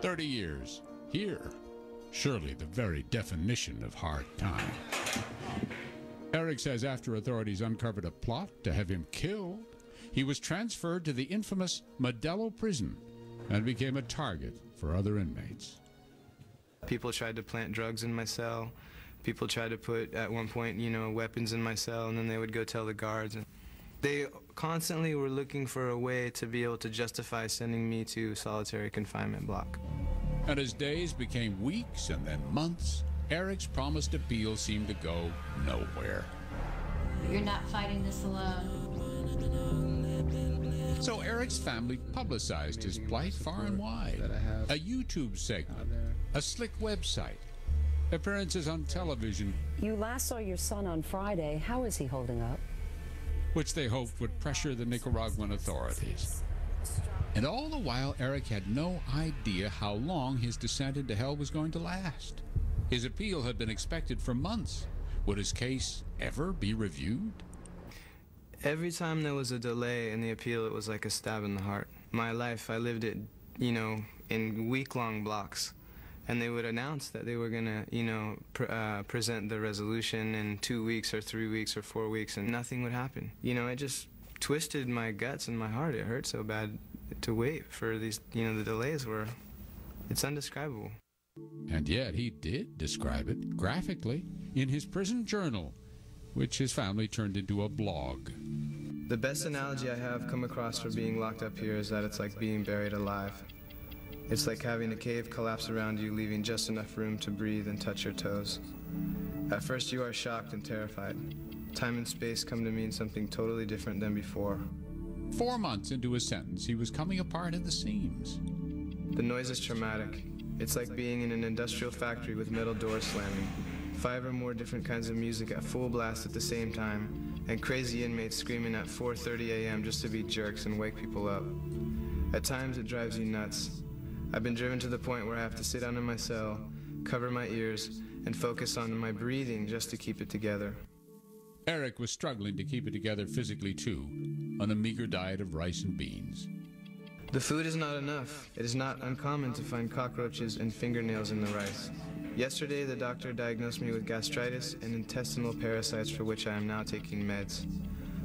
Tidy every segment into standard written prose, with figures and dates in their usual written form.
30 years. Here. Surely the very definition of hard time. Eric says after authorities uncovered a plot to have him killed, he was transferred to the infamous Modelo prison and became a target for other inmates. People tried to plant drugs in my cell. People tried to put, at one point, weapons in my cell, and then they would go tell the guards. They constantly were looking for a way to be able to justify sending me to solitary confinement block. And as days became weeks and then months, Eric's promised appeal seemed to go nowhere. You're not fighting this alone. So Eric's family publicized his plight far and wide. A YouTube segment, a slick website, appearances on television. You last saw your son on Friday. How is he holding up? Which they hoped would pressure the Nicaraguan authorities. And all the while, Eric had no idea how long his descent into hell was going to last. His appeal had been expected for months. Would his case ever be reviewed? Every time there was a delay in the appeal, it was like a stab in the heart. My life, I lived it, in week-long blocks. And they would announce that they were going to, present the resolution in 2 weeks or 3 weeks or 4 weeks, and nothing would happen. It just twisted my guts and my heart. It hurt so bad to wait for these, the delays were, it's indescribable. And yet he did describe it graphically in his prison journal, which his family turned into a blog. The best analogy I have come across for being locked up here is that it's like being buried alive. It's like having a cave collapse around you, leaving just enough room to breathe and touch your toes. At first you are shocked and terrified. Time and space come to mean something totally different than before. 4 months into his sentence, he was coming apart at the seams. The noise is traumatic. It's like being in an industrial factory with metal doors slamming. 5 or more different kinds of music at full blast at the same time, and crazy inmates screaming at 4:30 a.m. just to be jerks and wake people up. At times it drives you nuts. I've been driven to the point where I have to sit down in my cell, cover my ears, and focus on my breathing just to keep it together. Eric was struggling to keep it together physically too, on a meager diet of rice and beans. The food is not enough. It is not uncommon to find cockroaches and fingernails in the rice. Yesterday, the doctor diagnosed me with gastritis and intestinal parasites for which I am now taking meds.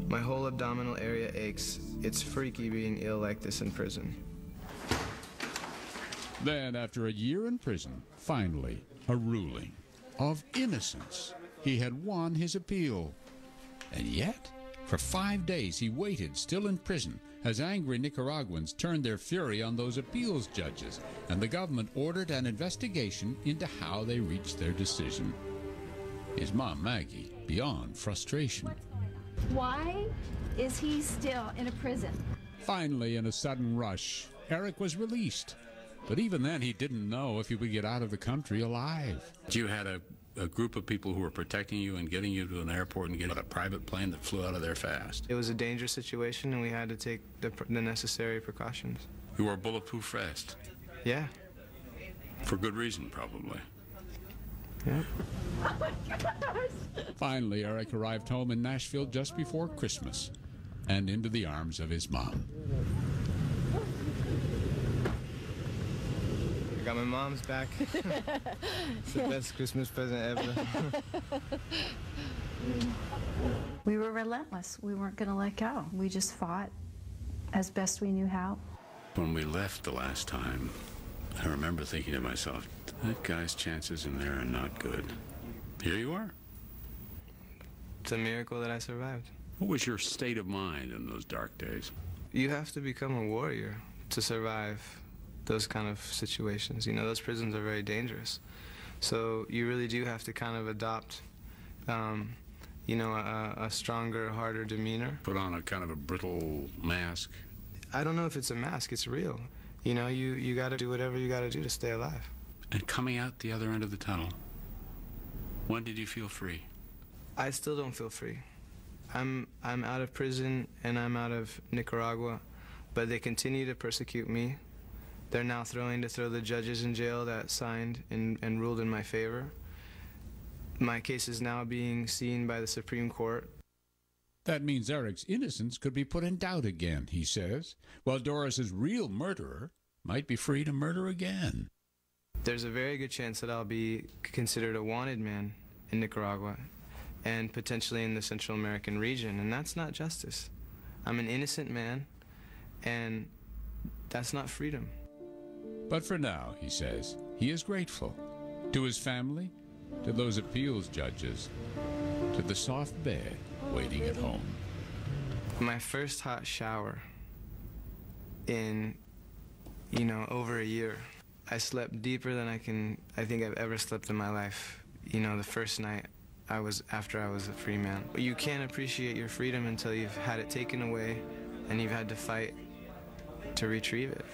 My whole abdominal area aches. It's freaky being ill like this in prison. Then, after a year in prison, finally, a ruling of innocence. He had won his appeal. And yet, for 5 days he waited, still in prison, as angry Nicaraguans turned their fury on those appeals judges, and the government ordered an investigation into how they reached their decision. His mom, Maggie, beyond frustration. Why is he still in a prison? Finally, in a sudden rush, Eric was released. But even then, he didn't know if he would get out of the country alive. You had a group of people who were protecting you and getting you to an airport and getting a private plane that flew out of there fast. It was a dangerous situation, and we had to take the necessary precautions. You wore bulletproof vest. Yeah. For good reason, probably. Yeah. Oh my gosh! Finally, Eric arrived home in Nashville just before Christmas and into the arms of his mom. I got my mom's back. It's the best Christmas present ever. We were relentless. We weren't going to let go. We just fought as best we knew how. When we left the last time, I remember thinking to myself, that guy's chances in there are not good. Here you are. It's a miracle that I survived. What was your state of mind in those dark days? You have to become a warrior to survive those kind of situations. Those prisons are very dangerous. So you really do have to kind of adopt, a stronger, harder demeanor. Put on a kind of a brittle mask. I don't know if it's a mask, it's real. You got to do whatever you got to do to stay alive. And coming out the other end of the tunnel, when did you feel free? I still don't feel free. I'm out of prison and I'm out of Nicaragua, but they continue to persecute me. They're now threatening to throw the judges in jail that signed and ruled in my favor. My case is now being seen by the Supreme Court. That means Eric's innocence could be put in doubt again, he says, while Doris's real murderer might be free to murder again. There's a very good chance that I'll be considered a wanted man in Nicaragua and potentially in the Central American region, and that's not justice. I'm an innocent man, and that's not freedom. But for now, he says, he is grateful to his family, to those appeals judges, to the soft bed waiting at home. My first hot shower in, over a year. I slept deeper than I think I've ever slept in my life. The first night after I was a free man. You can't appreciate your freedom until you've had it taken away and you've had to fight to retrieve it.